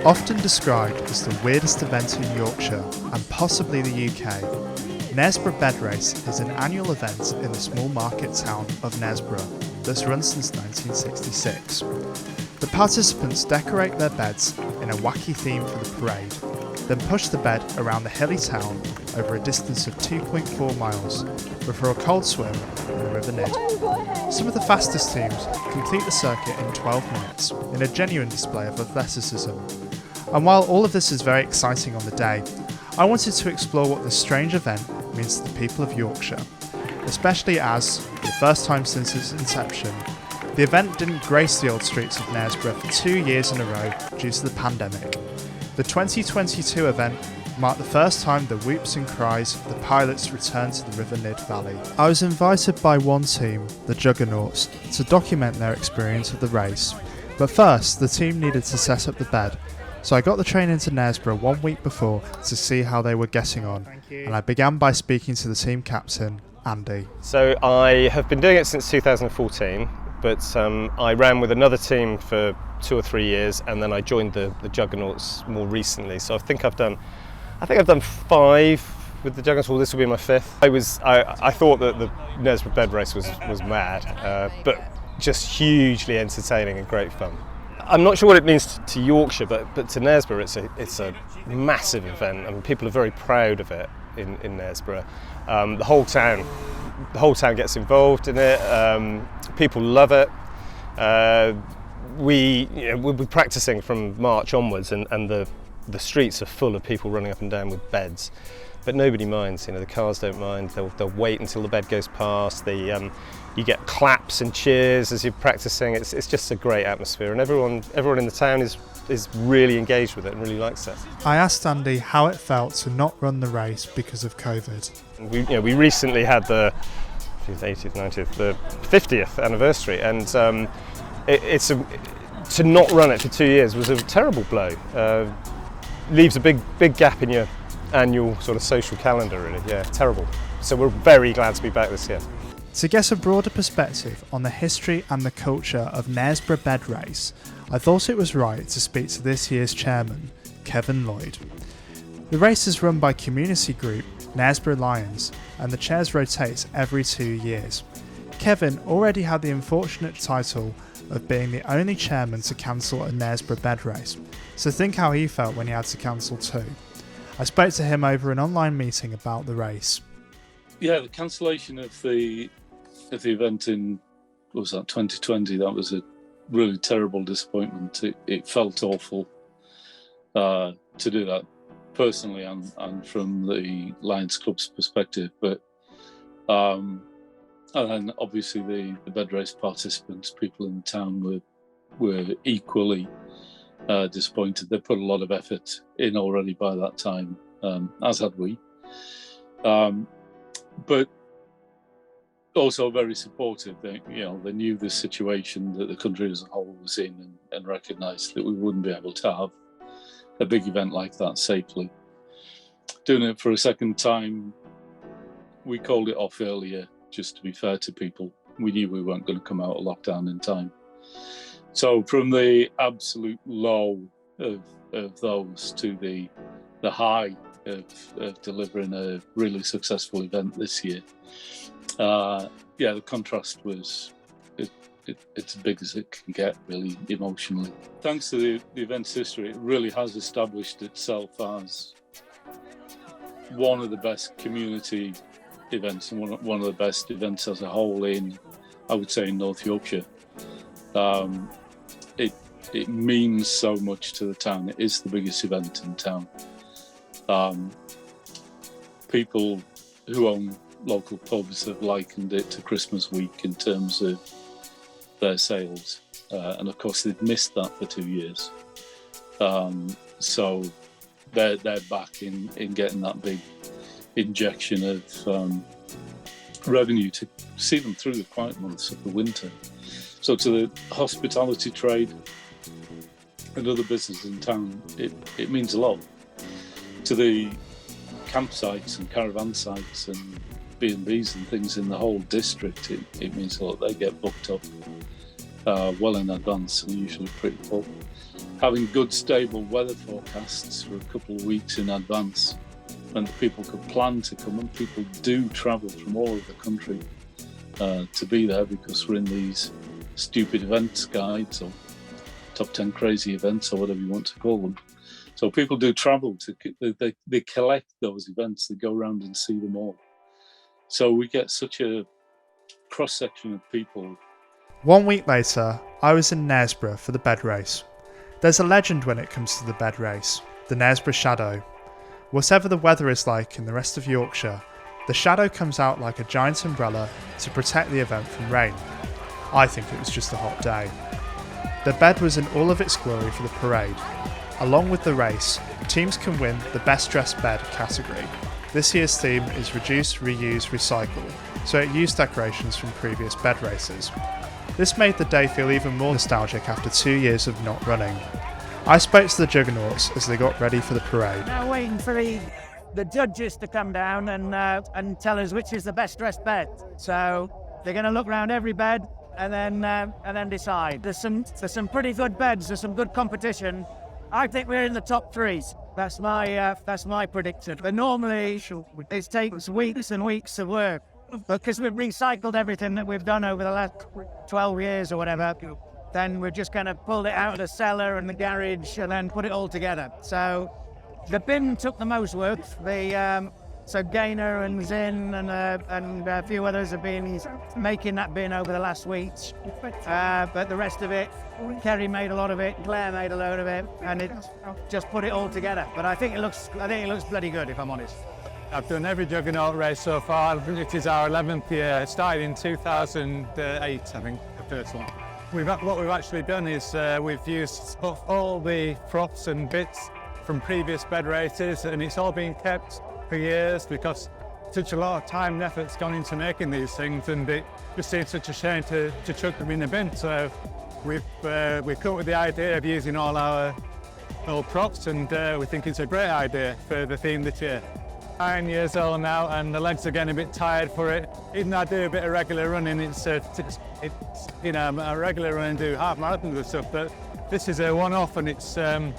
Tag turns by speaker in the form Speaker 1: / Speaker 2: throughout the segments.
Speaker 1: Often described as the weirdest event in Yorkshire and possibly the UK, Knaresborough Bed Race is an annual event in the small market town of Knaresborough that's run since 1966. The participants decorate their beds in a wacky theme for the parade, then push the bed around the hilly town over a distance of 2.4 miles before a cold swim in the River Nid. Some of the fastest teams complete the circuit in 12 minutes in a genuine display of athleticism. And while all of this is very exciting on the day, I wanted to explore what this strange event means to the people of Yorkshire, especially as, for the first time since its inception, the event didn't grace the old streets of Knaresborough for 2 years in a row due to the pandemic. The 2022 event marked the first time the whoops and cries of the pilots returned to the River Nid Valley. I was invited by one team, the Juggernauts, to document their experience of the race. But first, the team needed to set up the bed, so I got the train into Knaresborough 1 week before to see how they were getting on, and I began by speaking to the team captain, Andy.
Speaker 2: So I have been doing it since 2014, but I ran with another team for 2 or 3 years, and then I joined the Juggernauts more recently. So I think I've done 5 with the Juggernauts. Well, this will be my 5th. I thought that the Knaresborough Bed Race was mad, but just hugely entertaining and great fun. I'm not sure what it means to Yorkshire, but to Knaresborough, it's a massive event. I mean, people are very proud of it in Knaresborough. The whole town gets involved in it. People love it. We'll be practicing from March onwards, and the streets are full of people running up and down with beds. But nobody minds. The cars don't mind. They'll wait until the bed goes past. You get claps and cheers as you're practicing. It's just a great atmosphere, and everyone in the town is really engaged with it and really likes it.
Speaker 1: I asked Andy how it felt to not run the race because of COVID.
Speaker 2: We recently had the 80th, 90th, the 50th anniversary, and to not run it for 2 years was a terrible blow. Leaves a big gap in your annual sort of social calendar, really. Yeah, terrible. So we're very glad to be back this year.
Speaker 1: To get a broader perspective on the history and the culture of Knaresborough Bed Race, I thought it was right to speak to this year's chairman, Kevin Lloyd. The race is run by community group Knaresborough Lions, and the chairs rotate every 2 years. Kevin already had the unfortunate title of being the only chairman to cancel a Knaresborough Bed Race, so think how he felt when he had to cancel too. I spoke to him over an online meeting about the race.
Speaker 3: Yeah, the cancellation of the event in, 2020, that was a really terrible disappointment. It felt awful to do that personally and from the Lions Club's perspective, but and then obviously the bed race participants, people in the town were equally disappointed. They put a lot of effort in already by that time, as had we. But also very supportive. They knew the situation that the country as a whole was in, and recognised that we wouldn't be able to have a big event like that safely. Doing it for a second time, we called it off earlier, just to be fair to people. We knew we weren't going to come out of lockdown in time. So from the absolute low of those to the high of delivering a really successful event this year, the contrast was it's as big as it can get, really, emotionally. Thanks to the event's history, it really has established itself as one of the best community events and one of the best events as a whole in, I would say, in North Yorkshire. It means so much to the town. It is the biggest event in town. People who own local pubs have likened it to Christmas week in terms of their sales, and of course they've missed that for 2 years. So they're back in getting that big injection of revenue to see them through the quiet months of the winter. So to the hospitality trade and other businesses in town, it means a lot. To the campsites and caravan sites and B&Bs and things in the whole district, it means a lot. They get booked up well in advance and usually pretty full. having good stable weather forecasts for a couple of weeks in advance, and people could plan to come, and people do travel from all over the country to be there because we're in these stupid events guides or top 10 crazy events or whatever you want to call them. So people do travel they collect those events, they go around and see them all. So we get such a cross-section of people.
Speaker 1: 1 week later, I was in Knaresborough for the bed race. There's a legend when it comes to the bed race, the Knaresborough Shadow. Whatever the weather is like in the rest of Yorkshire, the shadow comes out like a giant umbrella to protect the event from rain. I think it was just a hot day. The bed was in all of its glory for the parade. Along with the race, teams can win the Best Dressed Bed category. This year's theme is Reduce, Reuse, Recycle, so it used decorations from previous bed races. This made the day feel even more nostalgic after 2 years of not running. I spoke to the Juggernauts as they got ready for the parade.
Speaker 4: Now waiting for the judges to come down and tell us which is the best dressed bed. So they're going to look around every bed and then decide. There's some pretty good beds. There's some good competition. I think we're in the top threes. That's my prediction. But normally it takes weeks and weeks of work because we've recycled everything that we've done over the last 12 years or whatever. Then we're just going to pull it out of the cellar and the garage and then put it all together. So the bin took the most work. So Gaynor and Zinn and a few others have been making that bin over the last week. But the rest of it, Kerry made a lot of it, Claire made a load of it, and it just put it all together. But I think it looks bloody good, if I'm honest.
Speaker 5: I've done every Juggernaut race so far. It is our 11th year. It started in 2008, I think, the first one. What we've actually done is we've used all the props and bits from previous bed races, and it's all been kept for years because such a lot of time and effort's gone into making these things, and it just seems such a shame to chuck them in the bin. So we've come up with the idea of using all our old props, and we think it's a great idea for the theme this year. 9 years old now, and the legs are getting a bit tired for it. Even though I do a bit of regular running, it's you know, a regular run and do half marathons and stuff, but this is a one-off, and it's a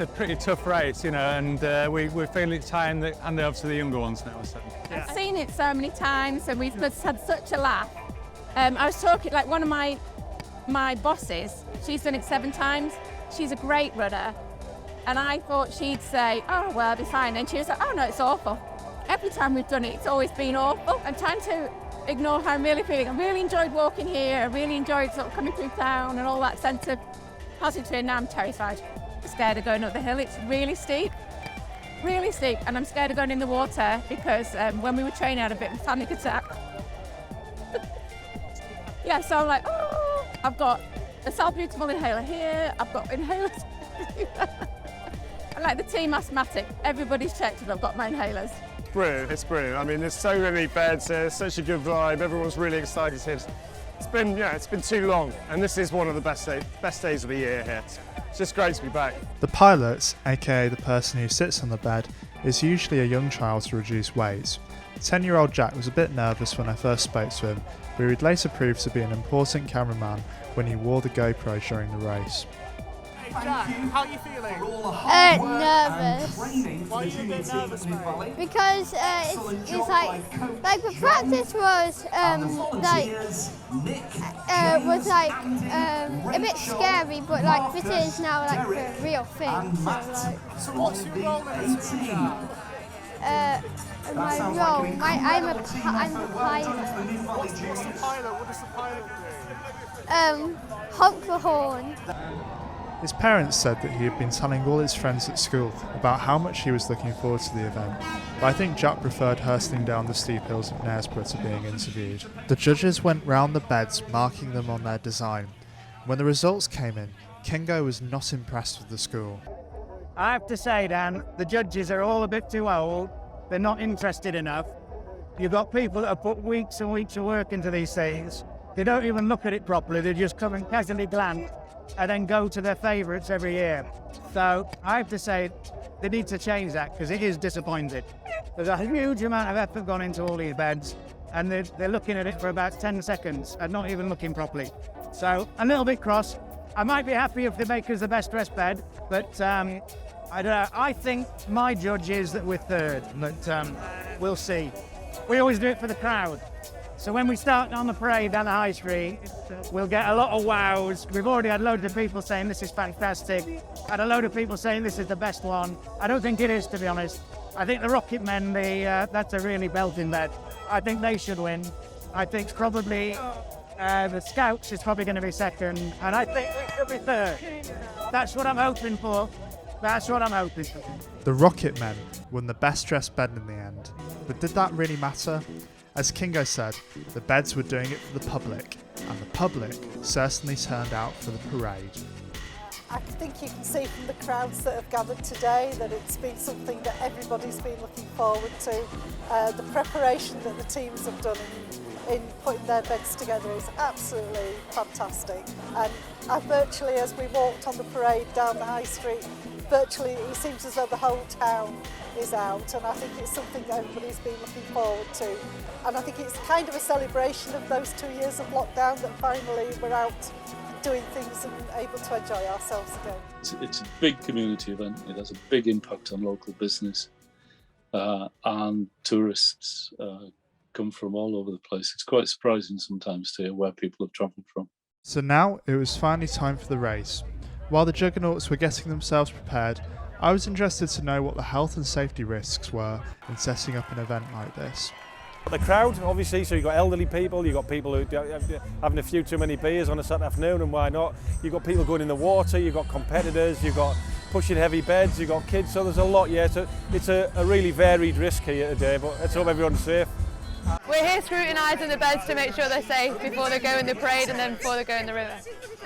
Speaker 5: pretty tough race, you know, and we feel it's time to hand it off to the younger ones now. So.
Speaker 6: Yeah. I've seen it so many times, and we've just had such a laugh. I was talking, like one of my bosses, she's done it 7 times. She's a great runner. And I thought she'd say, oh, well, I'll be fine. And she was like, oh, no, it's awful. Every time we've done it, it's always been awful. I'm trying to ignore how I'm really feeling. I really enjoyed walking here. I really enjoyed sort of coming through town and all that sense of positivity. Now I'm terrified. I'm scared of going up the hill. It's really steep. And I'm scared of going in the water because when we were training, I had a bit of a panic attack. Yeah, so I'm like, oh, I've got a South Beautiful inhaler here. I've got inhalers. Like the team asthmatic, everybody's checked if I've got my inhalers.
Speaker 7: Brilliant, it's brilliant. I mean, there's so many beds here, such a good vibe, everyone's really excited here. It's been too long, and this is one of the best days of the year here. It's just great to be back.
Speaker 1: The pilot, aka the person who sits on the bed, is usually a young child to reduce weight. 10-year-old Jack was a bit nervous when I first spoke to him, but he would later prove to be an important cameraman when he wore the GoPro during the race.
Speaker 8: Jack, how are you feeling?
Speaker 9: Nervous.
Speaker 8: Why are you a bit nervous, mate?
Speaker 9: Because it's like the practice was a bit scary, but like this is now like the real thing.
Speaker 8: So what's your role in the team, Jack?
Speaker 9: My role, I'm a pilot.
Speaker 8: What's the pilot? What does the pilot do?
Speaker 9: Honk the horn.
Speaker 1: His parents said that he had been telling all his friends at school about how much he was looking forward to the event, but I think Jack preferred hurtling down the steep hills of Knaresborough to being interviewed. The judges went round the beds, marking them on their design. When the results came in, Kingo was not impressed with the school.
Speaker 4: I have to say, Dan, the judges are all a bit too old. They're not interested enough. You've got people that have put weeks and weeks of work into these things. They don't even look at it properly. They just come and casually glance and then go to their favourites every year. So I have to say they need to change that because it is disappointing. There's a huge amount of effort gone into all these beds, and they're looking at it for about 10 seconds and not even looking properly. So a little bit cross. I might be happy if they make us the best dressed bed, but I don't know. I think my judge is that we're third, but we'll see. We always do it for the crowd. So when we start on the parade down the high street, we'll get a lot of wows. We've already had loads of people saying this is fantastic. Had a load of people saying this is the best one. I don't think it is, to be honest. I think the Rocket Men, that's a really belting bed. I think they should win. I think probably the Scouts is probably going to be second, and I think we should be third. That's what I'm hoping for. That's what I'm hoping for.
Speaker 1: The Rocket Men won the best dressed bed in the end. But did that really matter? As Kingo said, the beds were doing it for the public, and the public certainly turned out for the parade.
Speaker 10: I think you can see from the crowds that have gathered today that it's been something that everybody's been looking forward to. The preparation that the teams have done in putting their beds together is absolutely fantastic. And virtually, as we walked on the parade down the high street, virtually it seems as though the whole town is out, and I think it's something that everybody's been looking forward to. And I think it's kind of a celebration of those 2 years of lockdown that finally we're out doing things and able to enjoy ourselves again.
Speaker 3: It's a big community event. It has a big impact on local business, and tourists come from all over the place. It's quite surprising sometimes to hear where people have travelled from.
Speaker 1: So now it was finally time for the race. While the Juggernauts were getting themselves prepared, I was interested to know what the health and safety risks were in setting up an event like this.
Speaker 11: The crowd, obviously, so you've got elderly people, you've got people who having a few too many beers on a Saturday afternoon, and why not? You've got people going in the water, you've got competitors, you've got pushing heavy beds, you've got kids, so there's a lot, yeah. So it's a really varied risk here today, but let's hope everyone's safe.
Speaker 12: We're here scrutinising the beds to make sure they're safe before they go in the parade and then before they go in the river.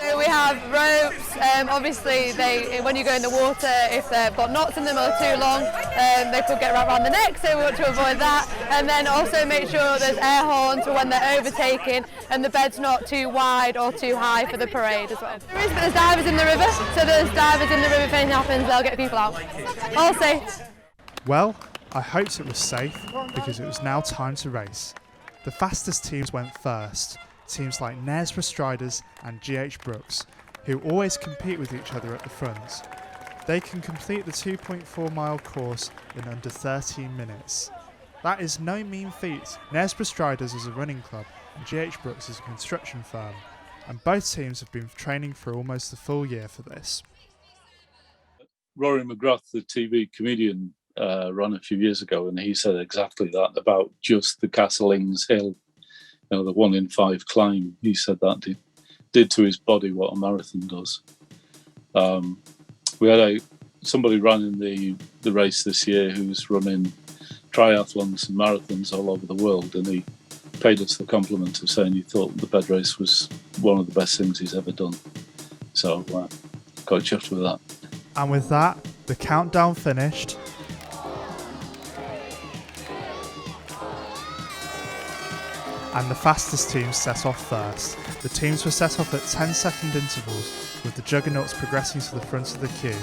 Speaker 12: So we have ropes, obviously when you go in the water, if they've got knots in them or too long, they could get wrapped around the neck, so we want to avoid that. And then also make sure there's air horns for when they're overtaking and the bed's not too wide or too high for the parade as well. There's divers in the river, so there's divers in the river. If anything happens, they'll get people out. All safe.
Speaker 1: Well, I hoped it was safe because it was now time to race. The fastest teams went first, teams like Knaresborough Striders and GH Brooks, who always compete with each other at the front. They can complete the 2.4 mile course in under 13 minutes. That is no mean feat. Knaresborough Striders is a running club and GH Brooks is a construction firm, and both teams have been training for almost a full year for this.
Speaker 3: Rory McGrath, the TV comedian, ran a few years ago, and he said exactly that about just the Castlings Hill, the 1 in 5 climb. He said that did to his body what a marathon does. We had somebody running the race this year who's running triathlons and marathons all over the world, and he paid us the compliment of saying he thought the bed race was one of the best things he's ever done. So got chuffed with that.
Speaker 1: And with that, the countdown finished. And the fastest teams set off first. The teams were set off at 10-second intervals, with the Juggernauts progressing to the front of the queue.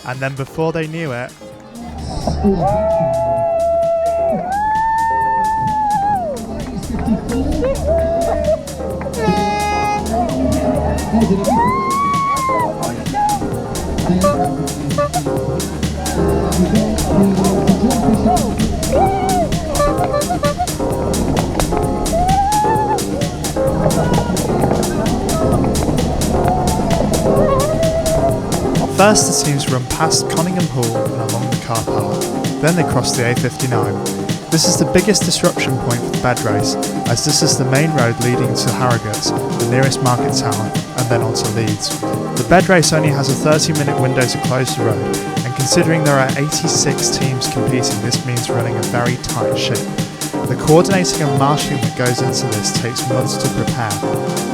Speaker 1: And then before they knew it, first the teams run past Kingham Hall and along the car park, then they cross the A59. This is the biggest disruption point for the bed race, as this is the main road leading to Harrogate, the nearest market town, and then on to Leeds. The bed race only has a 30-minute window to close the road, and considering there are 86 teams competing, this means running a very tight ship. The coordinating and marshalling that goes into this takes months to prepare,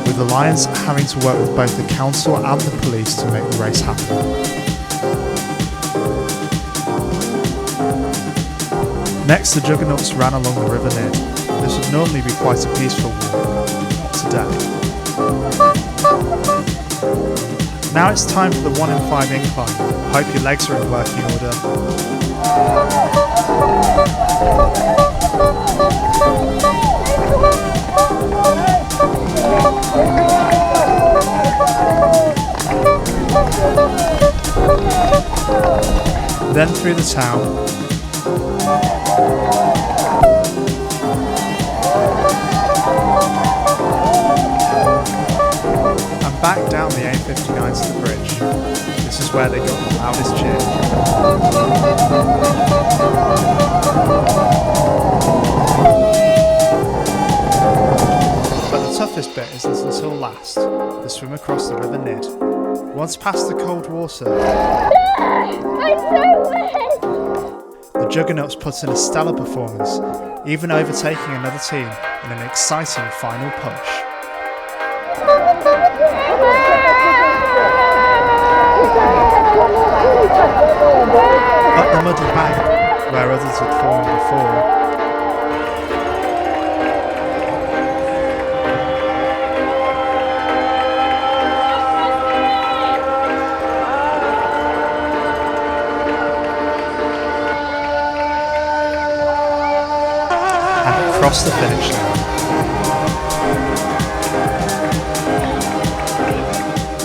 Speaker 1: with the Lions having to work with both the council and the police to make the race happen. Next, the Juggernauts ran along the River Nid. This would normally be quite a peaceful walk, not today. Now it's time for the 1 in 5 incline. Hope your legs are in working order. then through the town, and back down the A59 to the bridge. This is where they got the loudest cheer. But the toughest bit isn't until last, the swim across the River Nid. Once past the cold water, the Juggernauts put in a stellar performance, even overtaking another team in an exciting final push. Up the muddy bank, where others had fallen before, and across the finish line.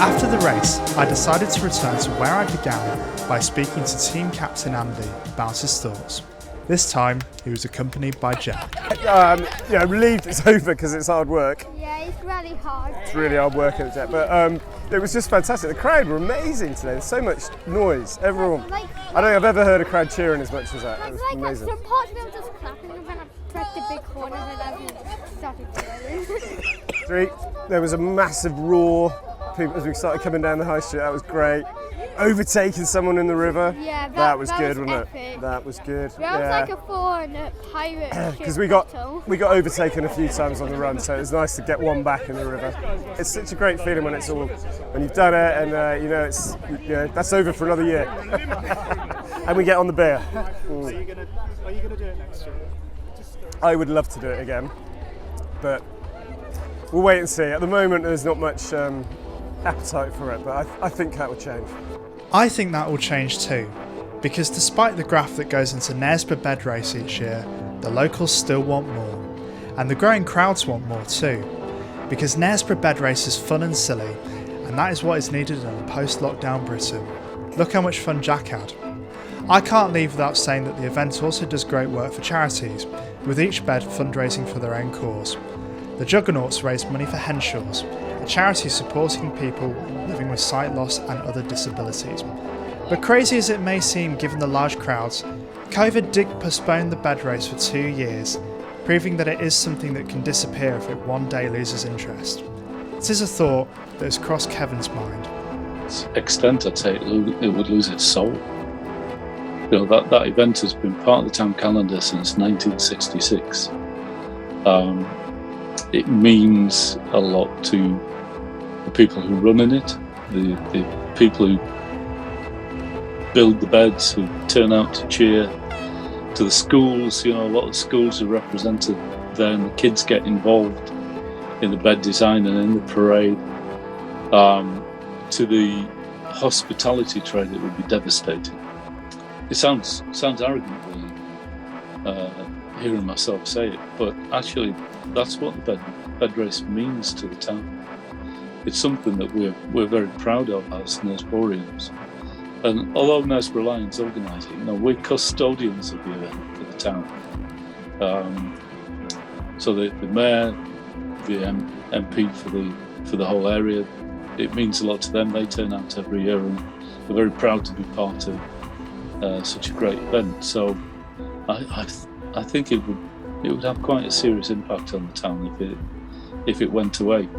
Speaker 1: After the race, I decided to return to where I began by speaking to team captain Andy about his thoughts. This time, he was accompanied by Jack.
Speaker 7: Relieved it's over because it's hard work.
Speaker 9: Yeah, it's really hard.
Speaker 7: It's really hard work at Jack, but it was just fantastic. The crowd were amazing today. There's so much noise. Everyone. I don't think I've ever heard a crowd cheering as much as that. It was amazing.
Speaker 9: Some parts of them just clapping, and when I pressed the big corners, and everyone started cheering.
Speaker 7: There was a massive roar as we started coming down the high street. That was great. Overtaking someone in the river.
Speaker 9: Yeah,
Speaker 7: that was good,
Speaker 9: was
Speaker 7: wasn't
Speaker 9: epic.
Speaker 7: it? That was good.
Speaker 9: That was like a foreign pirate.
Speaker 7: Because we got overtaken a few times on the run, so it was nice to get one back in the river. It's such a great feeling when you've done it, and that's over for another year, and we get on the beer.
Speaker 8: Are you gonna do it next year?
Speaker 7: I would love to do it again, but we'll wait and see. At the moment, there's not much appetite for it, but I think that will change.
Speaker 1: I think that will change too, because despite the graft that goes into Knaresborough Bed Race each year, the locals still want more, and the growing crowds want more too, because Knaresborough Bed Race is fun and silly, and that is what is needed in a post-lockdown Britain. Look how much fun Jack had. I can't leave without saying that the event also does great work for charities, with each bed fundraising for their own cause. The Juggernauts raise money for Henshaws, a charity supporting people living with sight loss and other disabilities. But crazy as it may seem given the large crowds, COVID did postpone the bed race for 2 years, proving that it is something that can disappear if it one day loses interest. It is a thought that has crossed Kevin's mind.
Speaker 3: To the extent, I'd say it would lose its soul. That event has been part of the town calendar since 1966. It means a lot to the people who run in it, the people who build the beds, who turn out to cheer, to the schools. A lot of schools are represented there, and the kids get involved in the bed design and in the parade. To the hospitality trade, it would be devastating. It sounds arrogant, really, hearing myself say it, but actually that's what the bed race means to the town. It's something that we're very proud of as Knaresboroughians. And although Knaresborough Lions organise it, we're custodians of the event for the town. So the mayor, the MP for the whole area, it means a lot to them. They turn out every year, and they're very proud to be part of such a great event. So I think it would have quite a serious impact on the town if it went away.